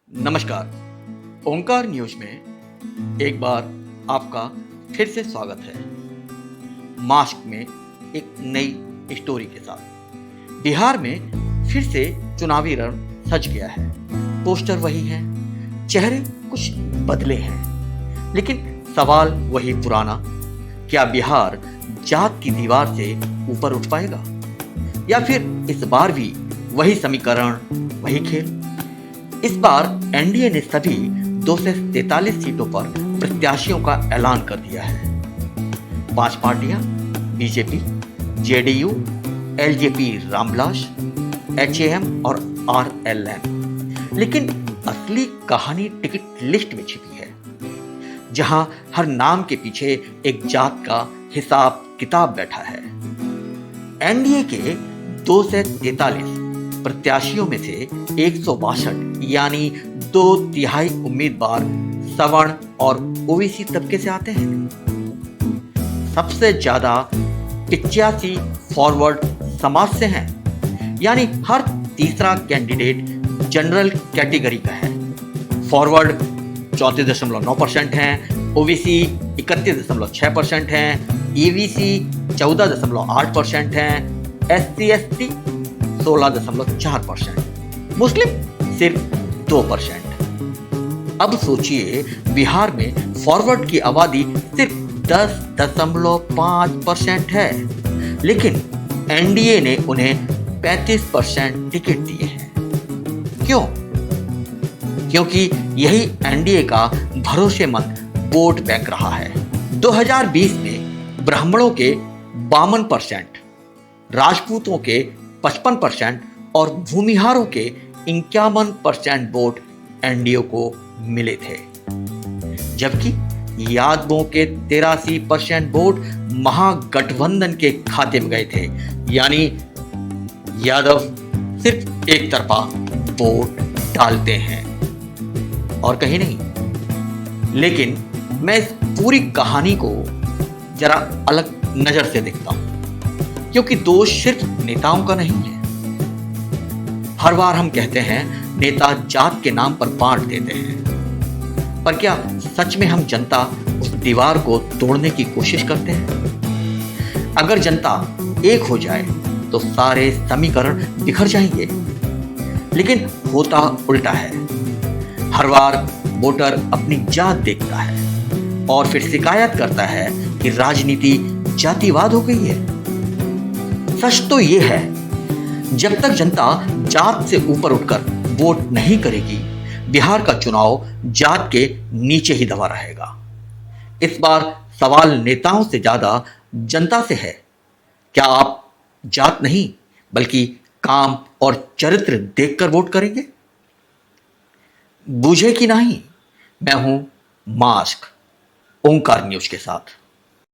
नमस्कार। ओंकार न्यूज में एक बार आपका फिर से स्वागत है। मास्क में एक नई स्टोरी के साथ बिहार में फिर से चुनावी रण सज गया है। पोस्टर वही हैं, चेहरे कुछ बदले हैं, लेकिन सवाल वही पुराना, क्या बिहार जात की दीवार से ऊपर उठ पाएगा या फिर इस बार भी वही समीकरण, वही खेल। इस बार एनडीए ने सभी 243 सीटों पर प्रत्याशियों का ऐलान कर दिया है। 5 पार्टियां BJP, JDU, LJP Ramvilas, HAM और आरएलएम। लेकिन असली कहानी टिकट लिस्ट में छिपी है, जहां हर नाम के पीछे एक जात का हिसाब किताब बैठा है। एनडीए के 243 प्रत्याशियों में से 162 यानी 2/3 उम्मीदवार सवर्ण और ओबीसी तबके से आते हैं। सबसे ज्यादा 85 फॉरवर्ड समाज से हैं, यानी हर तीसरा कैंडिडेट जनरल कैटेगरी का है। फॉरवर्ड 34.9% हैं, ओबीसी 31.6% हैं, ईबीसी 14.8% हैं, एससी एसटी 16.4%, मुस्लिम सिर्फ 2%। अब सोचिए, बिहार में फॉरवर्ड की आबादी सिर्फ 10.5% है, लेकिन एनडीए ने उन्हें 35% टिकट दिए हैं। क्यों? क्योंकि यही एनडीए का भरोसेमंद वोट बैंक रहा है। 2020 में ब्राह्मणों के 52%, राजपूतों के 55% और भूमिहारों के 51% वोट एनडीए को मिले थे, जबकि यादवों के 83% वोट महागठबंधन के खाते में गए थे, यानी यादव सिर्फ एक तरफा वोट डालते हैं और कहीं नहीं। लेकिन मैं इस पूरी कहानी को जरा अलग नजर से देखता हूं, क्योंकि दोष सिर्फ नेताओं का नहीं है। हर बार हम कहते हैं नेता जात के नाम पर बांट देते हैं, पर क्या सच में हम जनता उस दीवार को तोड़ने की कोशिश करते हैं? अगर जनता एक हो जाए तो सारे समीकरण बिखर जाएंगे, लेकिन होता उल्टा है। हर बार वोटर अपनी जात देखता है और फिर शिकायत करता है कि राजनीति जातिवाद हो गई है। सच तो यह है, जब तक जनता जात से ऊपर उठकर वोट नहीं करेगी, बिहार का चुनाव जात के नीचे ही दबा रहेगा। इस बार सवाल नेताओं से ज्यादा जनता से है। क्या आप जात नहीं बल्कि काम और चरित्र देखकर वोट करेंगे? बूझे कि नहीं? मैं हूं मास्क, ओंकार न्यूज के साथ।